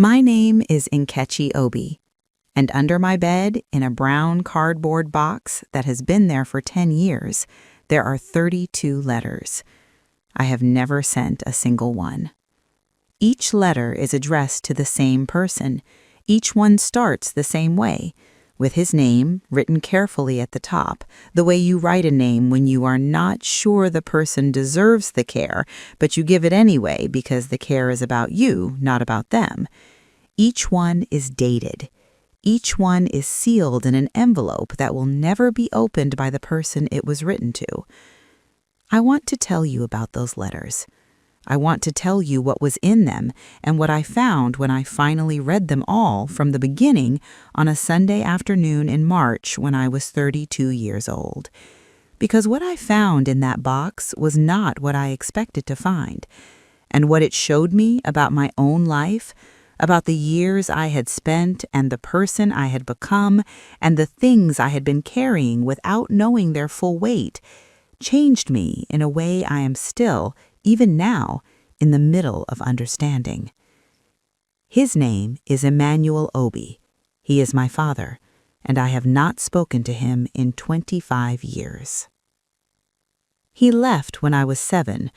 My name is Nkechi Obi, and under my bed, in a brown cardboard box that has been there for 10 years, there are 32 letters. I have never sent a single one. Each letter is addressed to the same person. Each one starts the same way, with his name written carefully at the top, the way you write a name when you are not sure the person deserves the care, but you give it anyway because the care is about you, not about them. Each one is dated. Each one is sealed in an envelope that will never be opened by the person it was written to. I want to tell you about those letters. I want to tell you what was in them and what I found when I finally read them all from the beginning on a Sunday afternoon in March when I was 32 years old. Because what I found in that box was not what I expected to find. And what it showed me about my own life, about the years I had spent and the person I had become and the things I had been carrying without knowing their full weight, changed me in a way I am still, even now, in the middle of understanding. His name is Emmanuel Obi. He is my father, and I have not spoken to him in 25 years. He left when I was 7,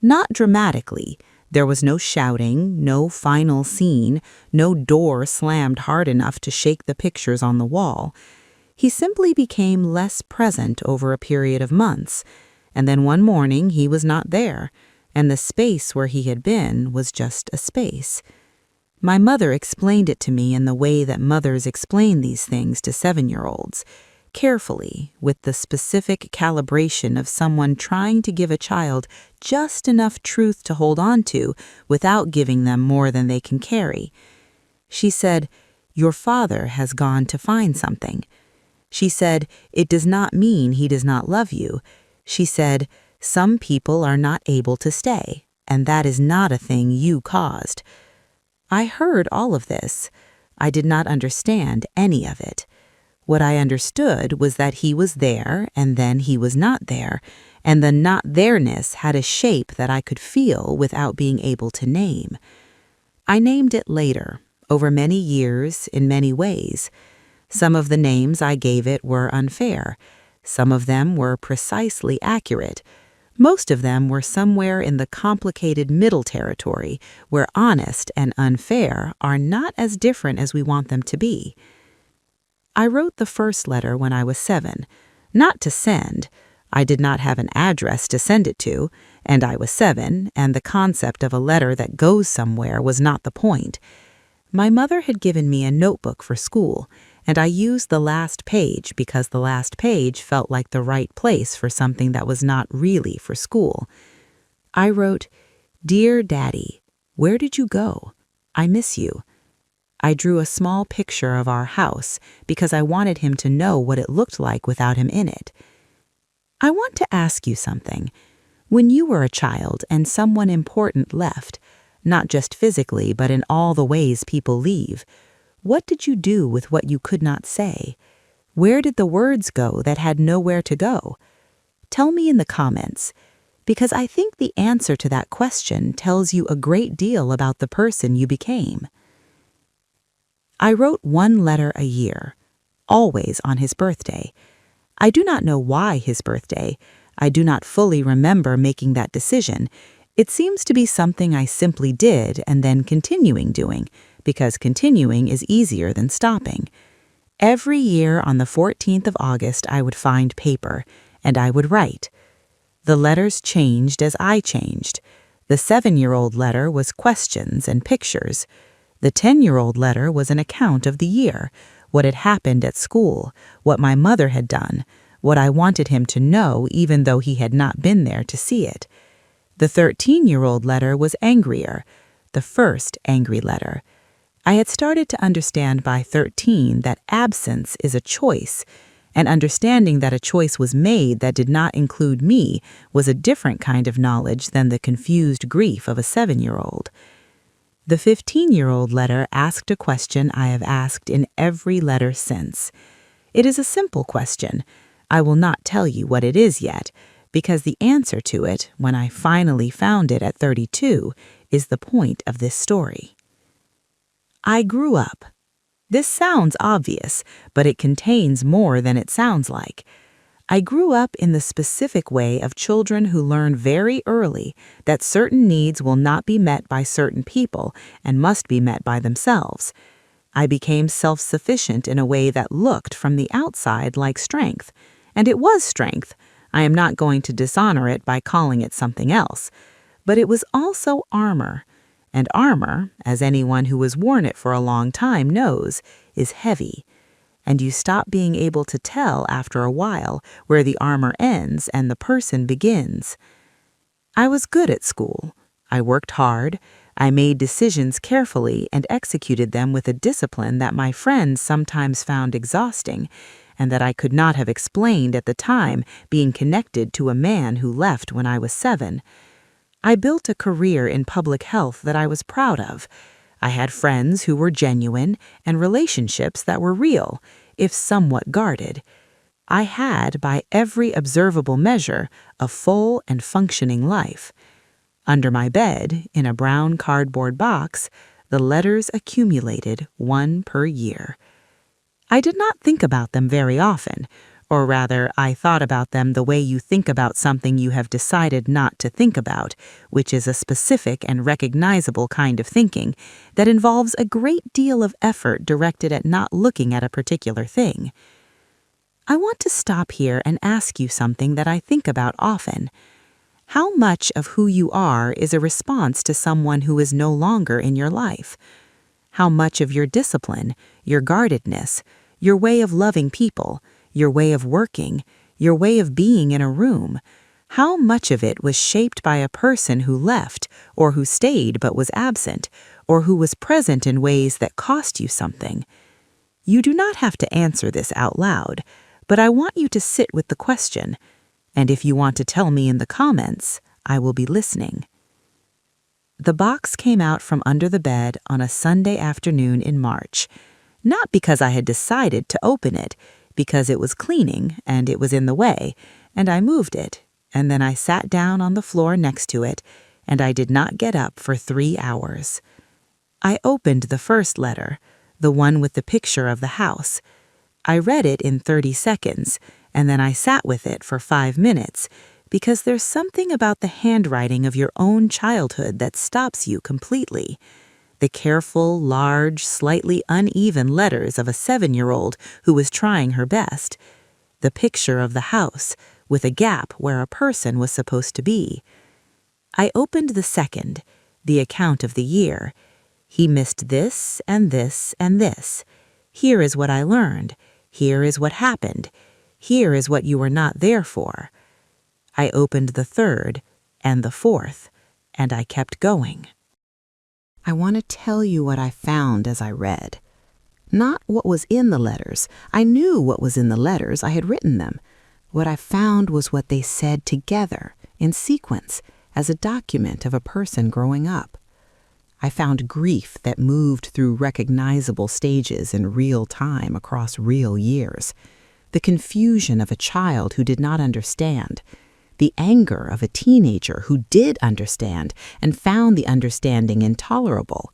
not dramatically. There was no shouting, no final scene, no door slammed hard enough to shake the pictures on the wall. He simply became less present over a period of months, and then one morning he was not there, and the space where he had been was just a space. My mother explained it to me in the way that mothers explain these things to 7-year-olds, carefully, with the specific calibration of someone trying to give a child just enough truth to hold on to without giving them more than they can carry. She said, "Your father has gone to find something." She said, "It does not mean he does not love you." She said, "Some people are not able to stay, and that is not a thing you caused." I heard all of this. I did not understand any of it. What I understood was that he was there and then he was not there, and the not there-ness had a shape that I could feel without being able to name. I named it later, over many years, in many ways. Some of the names I gave it were unfair. Some of them were precisely accurate. Most of them were somewhere in the complicated middle territory, where honest and unfair are not as different as we want them to be. I wrote the first letter when I was 7, not to send. I did not have an address to send it to, and I was 7, and the concept of a letter that goes somewhere was not the point. My mother had given me a notebook for school, and I used the last page because the last page felt like the right place for something that was not really for school. I wrote, "Dear Daddy, where did you go? I miss you." I drew a small picture of our house because I wanted him to know what it looked like without him in it. I want to ask you something. When you were a child and someone important left, not just physically but in all the ways people leave, what did you do with what you could not say? Where did the words go that had nowhere to go? Tell me in the comments, because I think the answer to that question tells you a great deal about the person you became. I wrote one letter a year, always on his birthday. I do not know why his birthday. I do not fully remember making that decision. It seems to be something I simply did and then continuing doing, because continuing is easier than stopping. Every year on the 14th of August, I would find paper, and I would write. The letters changed as I changed. The 7-year-old letter was questions and pictures. The 10-year-old letter was an account of the year, what had happened at school, what my mother had done, what I wanted him to know even though he had not been there to see it. The 13-year-old letter was angrier, the first angry letter. I had started to understand by 13 that absence is a choice, and understanding that a choice was made that did not include me was a different kind of knowledge than the confused grief of a 7-year-old. The 15-year-old letter asked a question I have asked in every letter since. It is a simple question. I will not tell you what it is yet, because the answer to it, when I finally found it at 32, is the point of this story. I grew up. This sounds obvious, but it contains more than it sounds like. I grew up in the specific way of children who learn very early that certain needs will not be met by certain people and must be met by themselves. I became self-sufficient in a way that looked from the outside like strength. And it was strength. I am not going to dishonor it by calling it something else. But it was also armor. And armor, as anyone who has worn it for a long time knows, is heavy. And you stop being able to tell after a while where the armor ends and the person begins. I was good at school. I worked hard. I made decisions carefully and executed them with a discipline that my friends sometimes found exhausting and that I could not have explained at the time, being connected to a man who left when I was 7. I built a career in public health that I was proud of. I had friends who were genuine and relationships that were real, if somewhat guarded. I had, by every observable measure, a full and functioning life. Under my bed, in a brown cardboard box, the letters accumulated, 1 per year. I did not think about them very often, or rather, I thought about them the way you think about something you have decided not to think about, which is a specific and recognizable kind of thinking that involves a great deal of effort directed at not looking at a particular thing. I want to stop here and ask you something that I think about often. How much of who you are is a response to someone who is no longer in your life? How much of your discipline, your guardedness, your way of loving people, your way of working, your way of being in a room, how much of it was shaped by a person who left, or who stayed but was absent, or who was present in ways that cost you something? You do not have to answer this out loud, but I want you to sit with the question, and if you want to tell me in the comments, I will be listening. The box came out from under the bed on a Sunday afternoon in March, not because I had decided to open it, because it was cleaning and it was in the way, and I moved it, and then I sat down on the floor next to it, and I did not get up for 3 hours. I opened the first letter, the one with the picture of the house. I read it in 30 seconds, and then I sat with it for 5 minutes, because there's something about the handwriting of your own childhood that stops you completely. The careful, large, slightly uneven letters of a 7-year-old who was trying her best. The picture of the house, with a gap where a person was supposed to be. I opened the second, the account of the year. He missed this and this and this. Here is what I learned. Here is what happened. Here is what you were not there for. I opened the third and the fourth, and I kept going. I want to tell you what I found as I read. Not what was in the letters. I knew what was in the letters. I had written them. What I found was what they said together, in sequence, as a document of a person growing up. I found grief that moved through recognizable stages in real time across real years. The confusion of a child who did not understand. The anger of a teenager who did understand and found the understanding intolerable.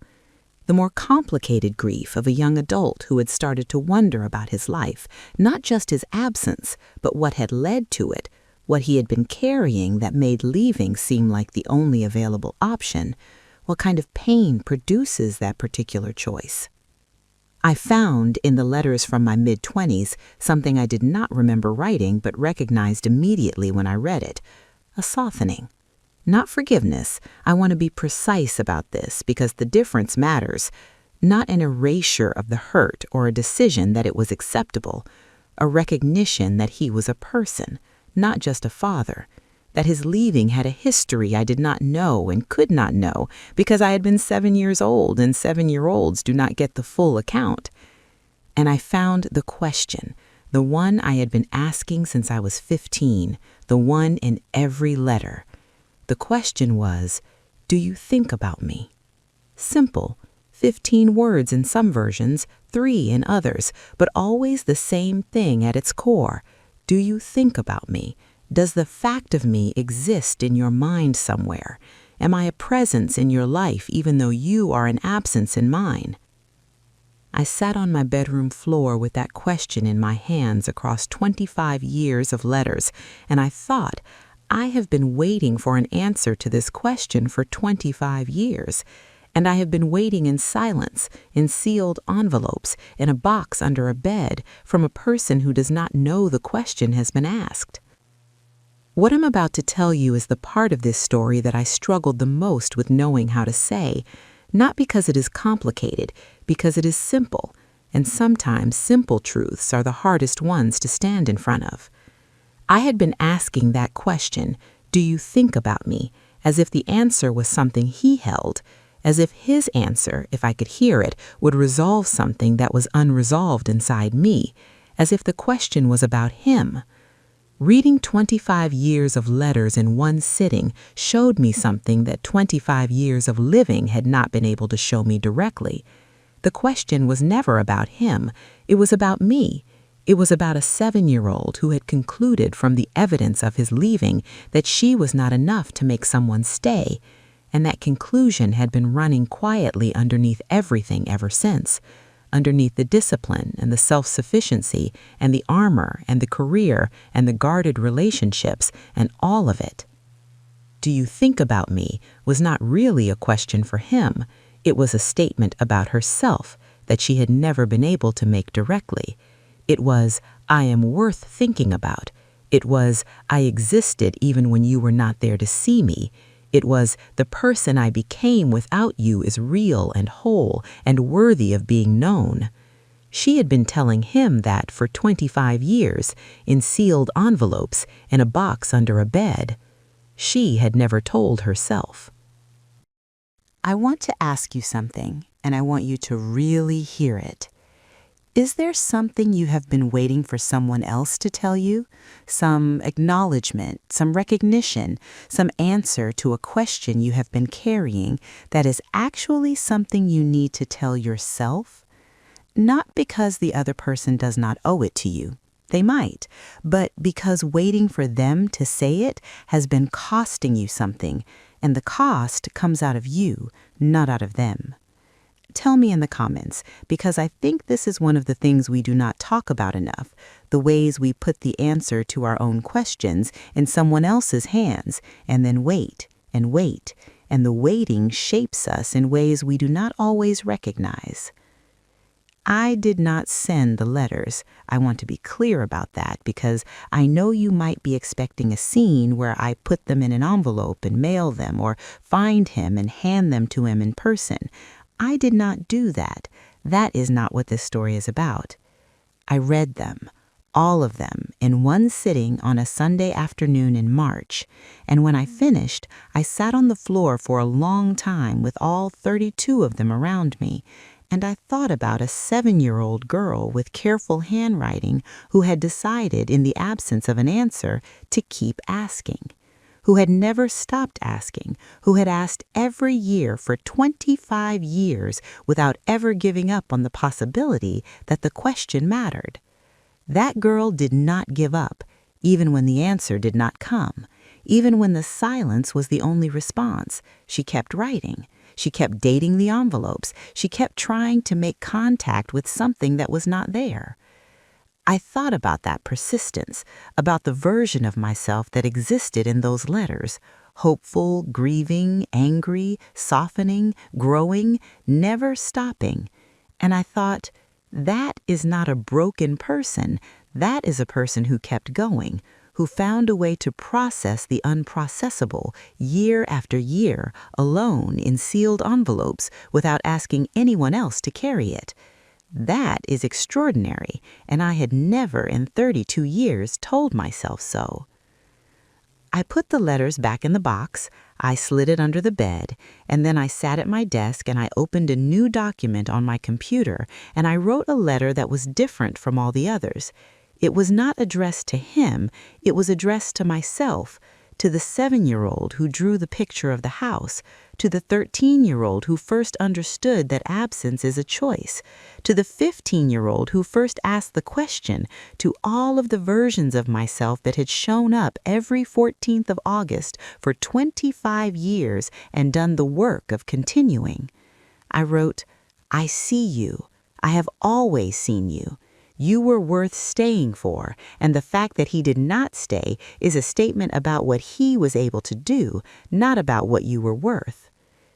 The more complicated grief of a young adult who had started to wonder about his life, not just his absence, but what had led to it, what he had been carrying that made leaving seem like the only available option, what kind of pain produces that particular choice. I found in the letters from my mid-20s something I did not remember writing but recognized immediately when I read it, a softening. Not forgiveness. I want to be precise about this because the difference matters. Not an erasure of the hurt or a decision that it was acceptable, a recognition that he was a person, not just a father, that his leaving had a history I did not know and could not know because I had been 7 years old and 7-year-olds do not get the full account. And I found the question, the one I had been asking since I was 15, the one in every letter. The question was, do you think about me? Simple, 15 words in some versions, 3 in others, but always the same thing at its core. Do you think about me? Does the fact of me exist in your mind somewhere? Am I a presence in your life even though you are an absence in mine? I sat on my bedroom floor with that question in my hands across 25 years of letters, and I thought, I have been waiting for an answer to this question for 25 years, and I have been waiting in silence, in sealed envelopes, in a box under a bed, from a person who does not know the question has been asked. What I'm about to tell you is the part of this story that I struggled the most with knowing how to say, not because it is complicated, because it is simple, and sometimes simple truths are the hardest ones to stand in front of. I had been asking that question, do you think about me, as if the answer was something he held, as if his answer, if I could hear it, would resolve something that was unresolved inside me, as if the question was about him. Reading 25 years of letters in one sitting showed me something that 25 years of living had not been able to show me directly. The question was never about him. It was about me. It was about a 7-year-old who had concluded from the evidence of his leaving that she was not enough to make someone stay, and that conclusion had been running quietly underneath everything ever since, underneath the discipline and the self-sufficiency and the armor and the career and the guarded relationships and all of it. Do you think about me was not really a question for him. It was a statement about herself that she had never been able to make directly. It was, I am worth thinking about. It was, I existed even when you were not there to see me. It was, the person I became without you is real and whole and worthy of being known. She had been telling him that for 25 years, in sealed envelopes, in a box under a bed. She had never told herself. I want to ask you something, and I want you to really hear it. Is there something you have been waiting for someone else to tell you? Some acknowledgement, some recognition, some answer to a question you have been carrying that is actually something you need to tell yourself? Not because the other person does not owe it to you. They might, but because waiting for them to say it has been costing you something, and the cost comes out of you, not out of them. Tell me in the comments, because I think this is one of the things we do not talk about enough, the ways we put the answer to our own questions in someone else's hands and then wait, and the waiting shapes us in ways we do not always recognize. I did not send the letters. I want to be clear about that because I know you might be expecting a scene where I put them in an envelope and mail them or find him and hand them to him in person. I did not do that. That is not what this story is about. I read them, all of them, in one sitting on a Sunday afternoon in March, and when I finished, I sat on the floor for a long time with all 32 of them around me, and I thought about a 7-year-old girl with careful handwriting who had decided, in the absence of an answer, to keep asking, who had never stopped asking, who had asked every year for 25 years without ever giving up on the possibility that the question mattered. That girl did not give up, even when the answer did not come, even when the silence was the only response. She kept writing. She kept dating the envelopes. She kept trying to make contact with something that was not there. I thought about that persistence, about the version of myself that existed in those letters, hopeful, grieving, angry, softening, growing, never stopping. And I thought, that is not a broken person. That is a person who kept going, who found a way to process the unprocessable year after year, alone in sealed envelopes, without asking anyone else to carry it. That is extraordinary, and I had never in 32 years told myself so. I put the letters back in the box, I slid it under the bed, and then I sat at my desk and I opened a new document on my computer, and I wrote a letter that was different from all the others. It was not addressed to him, it was addressed to myself, to the 7-year-old who drew the picture of the house, to the 13-year-old who first understood that absence is a choice, to the 15-year-old who first asked the question, to all of the versions of myself that had shown up every 14th of August for 25 years and done the work of continuing. I wrote, I see you. I have always seen you. You were worth staying for, and the fact that he did not stay is a statement about what he was able to do, not about what you were worth.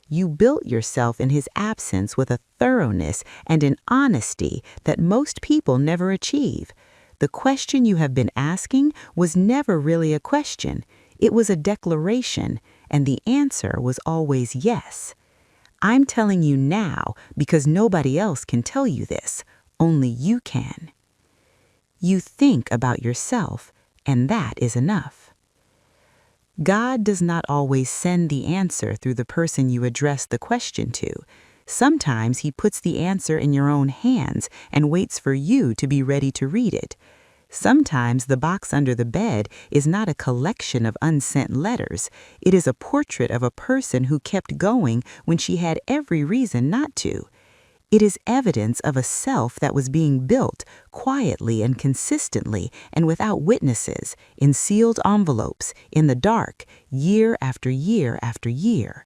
You built yourself in his absence with a thoroughness and an honesty that most people never achieve. The question you have been asking was never really a question. It was a declaration, and the answer was always yes. I'm telling you now because nobody else can tell you this. Only you can. You think about yourself, and that is enough. God does not always send the answer through the person you address the question to. Sometimes he puts the answer in your own hands and waits for you to be ready to read it. Sometimes the box under the bed is not a collection of unsent letters. It is a portrait of a person who kept going when she had every reason not to. It is evidence of a self that was being built quietly and consistently and without witnesses, in sealed envelopes, in the dark, year after year after year.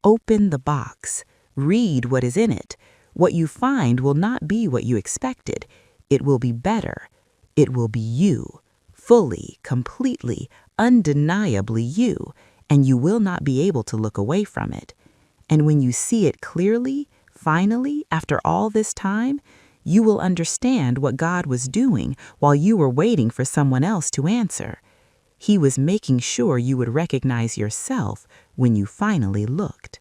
Open the box. Read what is in it. What you find will not be what you expected. It will be better. It will be you, fully, completely, undeniably you, and you will not be able to look away from it. And when you see it clearly, finally, after all this time, you will understand what God was doing while you were waiting for someone else to answer. He was making sure you would recognize yourself when you finally looked.